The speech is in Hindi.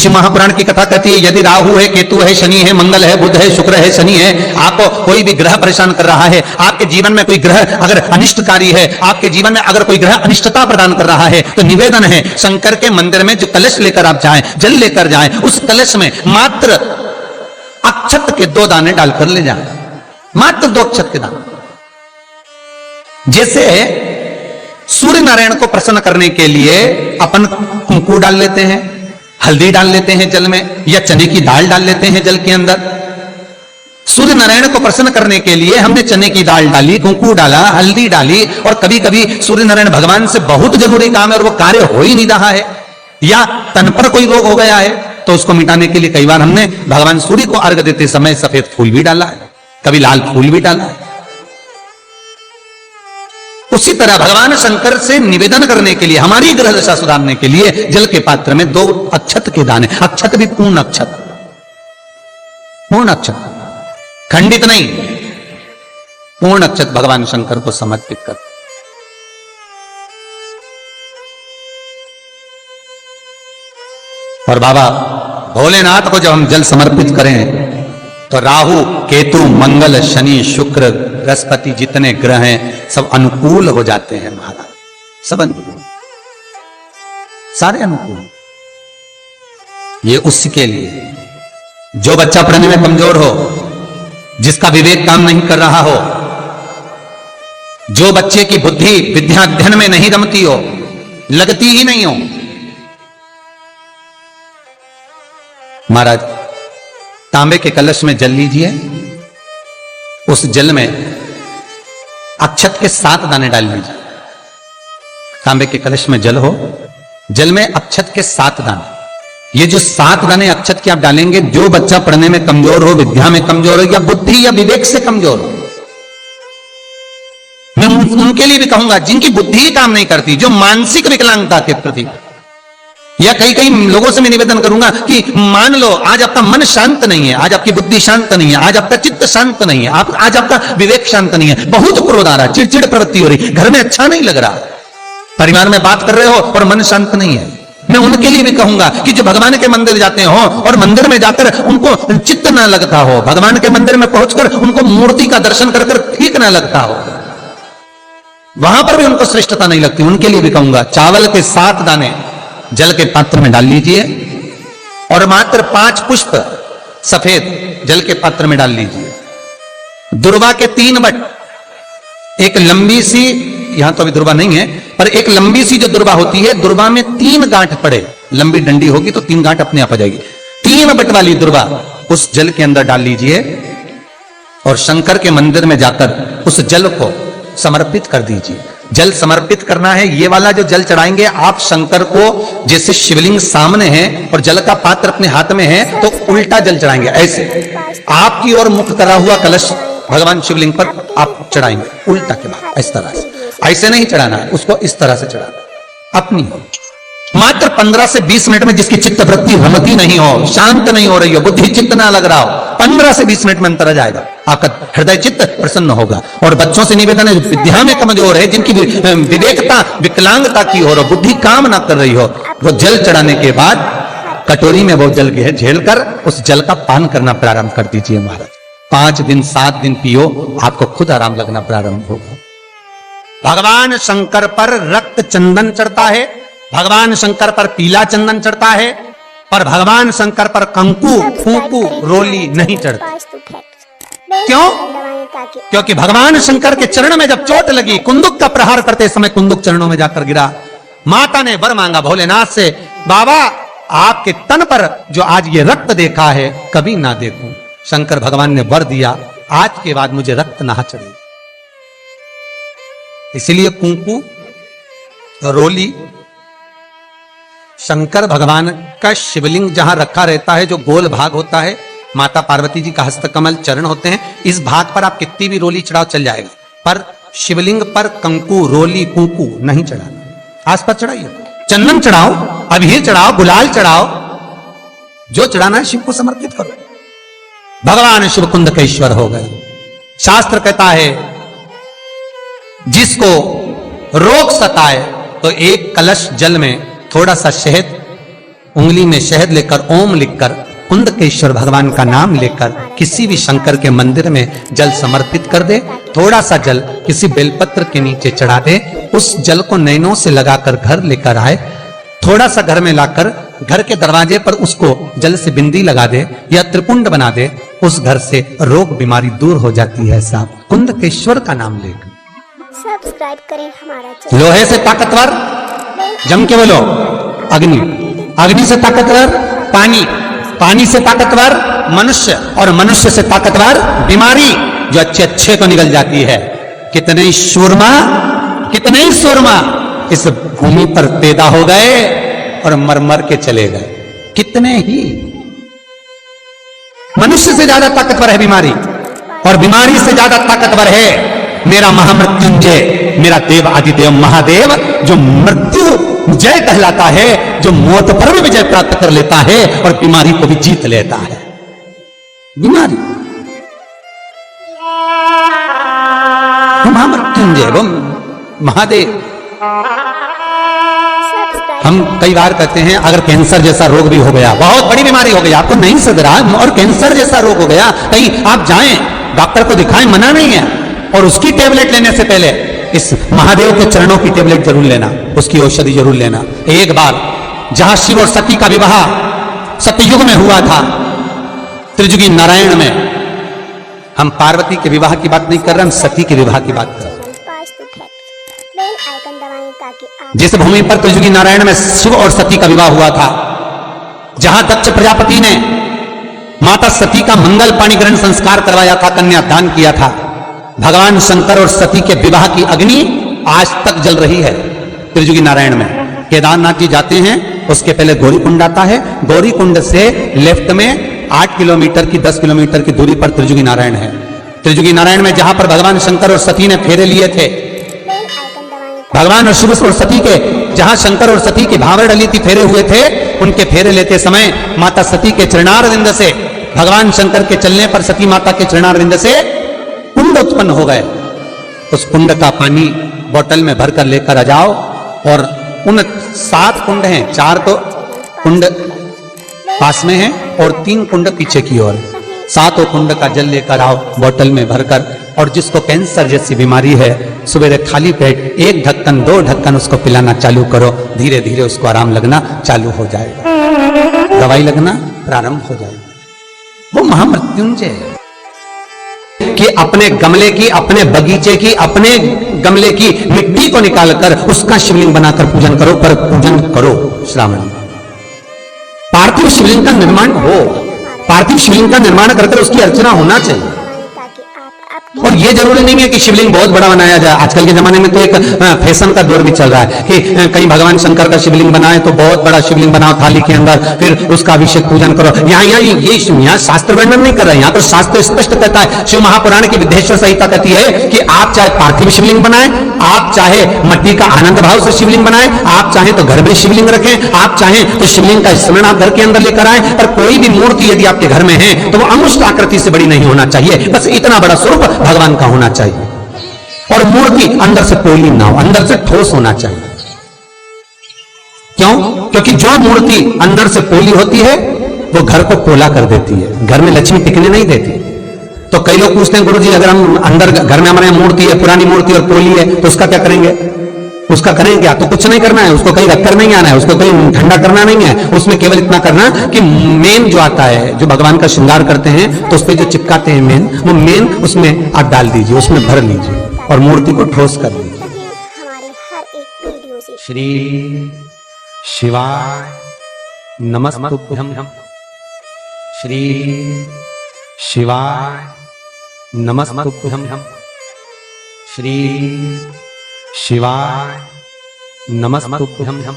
शिव महापुराण की कथा कहती है, यदि राहु है, केतु है, शनि है, मंगल है, बुध है, शुक्र है, शनि है, आपको कोई भी ग्रह परेशान कर रहा है, आपके जीवन में कोई ग्रह अगर अनिष्टकारी है, आपके जीवन में अगर कोई ग्रह अनिष्टता प्रदान कर रहा है, तो निवेदन है शंकर के मंदिर में जो कलश लेकर आप जाएं, जल लेकर जाएं, उस कलश में मात्र अक्षत के 2 दाने डालकर ले जाएं, मात्र 2 अक्षत के दाने। जैसे सूर्य नारायण को प्रसन्न करने के लिए अपन कुंकू डाल लेते हैं, हल्दी डाल लेते हैं जल में, या चने की दाल डाल लेते हैं जल के अंदर। सूर्य नारायण को प्रसन्न करने के लिए हमने चने की दाल डाली, कुंकू डाला, हल्दी डाली, और कभी कभी सूर्य नारायण भगवान से बहुत जरूरी काम है और वो कार्य हो ही नहीं रहा है, या तन पर कोई रोग हो गया है, तो उसको मिटाने के लिए कई बार हमने भगवान सूर्य को अर्घ देते समय सफेद फूल भी डाला है, कभी लाल फूल भी डाला है। उसी तरह भगवान शंकर से निवेदन करने के लिए, हमारी ग्रह दशा सुधारने के लिए जल के पात्र में 2 अक्षत के दाने, अक्षत भी पूर्ण अक्षत, पूर्ण अक्षत, खंडित नहीं, पूर्ण अक्षत भगवान शंकर को समर्पित कर। और बाबा भोलेनाथ को जब हम जल समर्पित करें तो राहु, केतु, मंगल, शनि, शुक्र, बृहस्पति जितने ग्रह हैं सब अनुकूल हो जाते हैं महाराज, सब अनुकूल, सारे अनुकूल। ये उसके लिए जो बच्चा पढ़ने में कमजोर हो, जिसका विवेक काम नहीं कर रहा हो, जो बच्चे की बुद्धि विद्या अध्ययन में नहीं रमती हो, लगती ही नहीं हो, महाराज तांबे के कलश में जल लीजिए, उस जल में अक्षत के 7 दाने डाल लीजिए। तांबे के कलश में जल हो, जल में अक्षत के 7 दाने, ये जो 7 दाने अक्षत के आप डालेंगे, जो बच्चा पढ़ने में कमजोर हो, विद्या में कमजोर हो, या बुद्धि या विवेक से कमजोर हो, मैं उनके लिए भी कहूंगा जिनकी बुद्धि ही काम नहीं करती, जो मानसिक विकलांगता के प्रति, या कई कई लोगों से मैं निवेदन करूंगा कि मान लो आज आपका मन शांत नहीं है, आज आपकी बुद्धि शांत नहीं है, आज आपका चित्त शांत नहीं है, आज आपका विवेक शांत नहीं है, बहुत क्रोध आ रहा है, चिड़चिड़ प्रवृत्ति हो रही, घर में अच्छा नहीं लग रहा, परिवार में बात कर रहे हो और मन शांत नहीं है, मैं उनके लिए भी कहूंगा कि जो भगवान के मंदिर जाते हो और मंदिर में जाकर उनको चित्त ना लगता हो, भगवान के मंदिर में पहुंचकर उनको मूर्ति का दर्शन कर ठीक ना लगता हो, वहां पर भी उनको श्रेष्ठता नहीं लगती, उनके लिए भी कहूंगा चावल के 7 दाने जल के पात्र में डाल लीजिए, और मात्र 5 पुष्प सफेद जल के पात्र में डाल लीजिए। दुर्वा के 3 बट, एक लंबी सी, यहां तो अभी दुर्वा नहीं है, पर एक लंबी सी जो दुर्वा होती है, दुर्वा में 3 गांठ पड़े, लंबी डंडी होगी तो 3 गांठ अपने आप आ जाएगी, 3 बट वाली दुर्वा उस जल के अंदर डाल लीजिए, और शंकर के मंदिर में जाकर उस जल को समर्पित कर दीजिए। जल समर्पित करना है, ये वाला जो जल चढ़ाएंगे आप शंकर को, जैसे शिवलिंग सामने है और जल का पात्र अपने हाथ में है, तो उल्टा जल चढ़ाएंगे, ऐसे आपकी ओर मुख करा हुआ कलश भगवान शिवलिंग पर आप चढ़ाएंगे, उल्टा के बाद इस तरह से, ऐसे नहीं चढ़ाना है उसको, इस तरह से चढ़ाना अपनी। मात्र 15 से 20 मिनट में जिसकी चित्त वृत्ति रमती नहीं हो, शांत नहीं हो रही हो, बुद्धि चित्त ना लग रहा हो, 15 से 20 मिनट में अंतर आ जाएगा, आपका हृदय चित्त प्रसन्न होगा। और बच्चों से निवेदन है, विद्या में कमजोर है, जिनकी विवेकता विकलांगता की हो, बुद्धि काम ना कर रही हो, वो जल चढ़ाने के बाद कटोरी में वो जल झेल कर उस जल का पान करना प्रारंभ कर दीजिए महाराज। 5 दिन 7 दिन पियो, आपको खुद आराम लगना प्रारंभ होगा। भगवान शंकर पर रक्त चंदन चढ़ता है, भगवान शंकर पर पीला चंदन चढ़ता है, पर भगवान शंकर पर कंकु, फूंकू, रोली नहीं चढ़ता। क्यों? क्योंकि भगवान शंकर के चरण में जब चोट लगी, कुंदुक का प्रहार करते समय कुंदुक चरणों में जाकर गिरा, माता ने वर मांगा भोलेनाथ से, बाबा आपके तन पर जो आज ये रक्त देखा है कभी ना देखूं। शंकर भगवान ने वर दिया, आज के बाद मुझे रक्त ना चढ़े। इसलिए कुंकू, रोली, शंकर भगवान का शिवलिंग जहां रखा रहता है, जो गोल भाग होता है, माता पार्वती जी का हस्तकमल चरण होते हैं, इस भाग पर आप कितनी भी रोली चढ़ाओ चल जाएगा, पर शिवलिंग पर कंकु, रोली, कुंकू नहीं चढ़ाना। आसपास चढ़ाइए, चंदन चढ़ाओ, अबीर चढ़ाओ, गुलाल चढ़ाओ, जो चढ़ाना है शिव को समर्पित करो। भगवान शिव कुंद के ईश्वर हो गए। शास्त्र कहता है जिसको रोग सताए तो एक कलश जल में थोड़ा सा शहद उंगली में शहद लेकर ओम लिखकर कुंदकेश्वर भगवान का नाम लेकर किसी भी शंकर के मंदिर में जल समर्पित कर दे। थोड़ा सा जल किसी बेलपत्र के नीचे चढ़ा दे, उस जल को नैनों से लगाकर घर लेकर आए, थोड़ा सा घर में लाकर घर के दरवाजे पर उसको जल से बिंदी लगा दे या त्रिपुंड बना दे, उस घर से रोग बीमारी दूर हो जाती है। साहब कुंदकेश्वर का नाम लेकर सब्सक्राइब करें हमारा चैनल। लोहे से ताकतवर, जम के बोलो, अग्नि, अग्नि से ताकतवर पानी, पानी से ताकतवर मनुष्य, और मनुष्य से ताकतवर बीमारी जो अच्छे अच्छे को निकल जाती है। कितने ही सूरमा इस भूमि पर पैदा हो गए और मर मर के चले गए। कितने ही, मनुष्य से ज्यादा ताकतवर है बीमारी, और बीमारी से ज्यादा ताकतवर है मेरा महामृत्युंजय, मेरा देव आदिदेव महादेव, जो मृत्यु जय कहलाता है, जो मौत पर भी विजय प्राप्त कर लेता है और बीमारी को भी जीत लेता है। बीमारी महामृत्युंजय वो महादेव। हम कई बार कहते हैं अगर कैंसर जैसा रोग भी हो गया, बहुत बड़ी बीमारी हो गई, आपको नहीं सद रहा और कैंसर जैसा रोग हो गया, कहीं आप जाएं डॉक्टर को दिखाएं, मना नहीं है, और उसकी टेबलेट लेने से पहले इस महादेव के चरणों की टेबलेट जरूर लेना, उसकी औषधि जरूर लेना। एक बार जहां शिव और सती का विवाह सतयुग में हुआ था, त्रिजुगी नारायण में, हम पार्वती के विवाह की बात नहीं कर रहे, हम सती के विवाह की बात कर रहे हैं। जिस भूमि पर त्रिजुगी नारायण में शिव और सती का विवाह हुआ था, जहां दक्ष प्रजापति ने माता सती का मंगल पाणी ग्रहण संस्कार करवाया था, कन्यादान किया था, भगवान शंकर और सती के विवाह की अग्नि आज तक जल रही है त्रिजुगी नारायण में। केदारनाथ जी जाते हैं, उसके पहले गौरी कुंड आता है, गौरी कुंड से लेफ्ट में 8 किलोमीटर की 10 किलोमीटर की दूरी पर त्रिजुगी नारायण है। त्रिजुगी नारायण में जहां पर भगवान शंकर और सती ने फेरे लिए थे, भगवान और शिव और सती के, जहां शंकर और सती की भावर डली थी, फेरे हुए थे, उनके फेरे लेते समय माता सती के चरणारविंद से, भगवान शंकर के चलने पर सती माता के चरणारविंद से कुंड उत्पन्न हो गए। उस कुंड का पानी बोतल में भरकर लेकर आ जाओ, और उन 7 कुंड हैं, 4 तो कुंड पास में हैं और 3 कुंड पीछे की ओर, 7 कुंड का जल लेकर आओ बोतल में भरकर, और जिसको कैंसर जैसी बीमारी है, सवेरे खाली पेट 1 ढक्कन 2 ढक्कन उसको पिलाना चालू करो, धीरे धीरे उसको आराम लगना चालू हो जाएगा, दवाई लगना प्रारंभ हो जाएगा। वो महामृत्युंजय है कि अपने गमले की, अपने बगीचे की, अपने गमले की मिट्टी को निकालकर उसका शिवलिंग बनाकर पूजन करो, पर पूजन करो श्रावण। पार्थिव शिवलिंग का निर्माण हो, पार्थिव शिवलिंग का निर्माण करके उसकी अर्चना होना चाहिए। और ये जरूरी नहीं है कि शिवलिंग बहुत बड़ा बनाया जाए। आजकल के जमाने में तो एक फैशन का दौर भी चल रहा है कि कहीं भगवान शंकर का शिवलिंग बनाए तो बहुत बड़ा शिवलिंग बनाओ थाली के अंदर, फिर उसका अभिषेक पूजन करो। यहाँ शास्त्र वर्णन नहीं कर रहे हैं, यहाँ तो शास्त्र स्पष्ट कहता है, शिव महापुराण की विद्येश्वर संहिता कहती है कि आप चाहे पार्थिव शिवलिंग बनाए, आप चाहे मिट्टी का आनंद भाव से शिवलिंग बनाए, आप चाहे तो घर में शिवलिंग रखें, आप चाहे तो शिवलिंग का स्मरण आप घर के अंदर लेकर आए, पर कोई भी मूर्ति यदि आपके घर में है तो वो अमुष्ट आकृति से बड़ी नहीं होना चाहिए, बस इतना बड़ा स्वरूप भगवान का होना चाहिए। और मूर्ति अंदर से पोली ना हो, अंदर से ठोस होना चाहिए। क्यों? क्योंकि जो मूर्ति अंदर से पोली होती है वो घर को पोला कर देती है, घर में लक्ष्मी टिकने नहीं देती। तो कई लोग पूछते हैं गुरुजी अगर हम अंदर घर में हमारे मूर्ति है, पुरानी मूर्ति और पोली है, तो उसका क्या करेंगे? उसका करेंगे क्या? तो कुछ नहीं करना है, उसको कहीं रखकर नहीं आना है, उसको कहीं ठंडा करना नहीं है, उसमें केवल इतना करना कि मेन जो आता है, जो भगवान का श्रृंगार करते हैं तो उस पर जो चिपकाते हैं मेन, वो मेन उसमें आप डाल दीजिए, उसमें भर लीजिए और मूर्ति को ठोस कर लीजिए। श्री शिवाय नमस्तुभ्यं, श्री शिवाय नमस्तुभ्यं, श्री शिवाय नमस्तुभ्यं।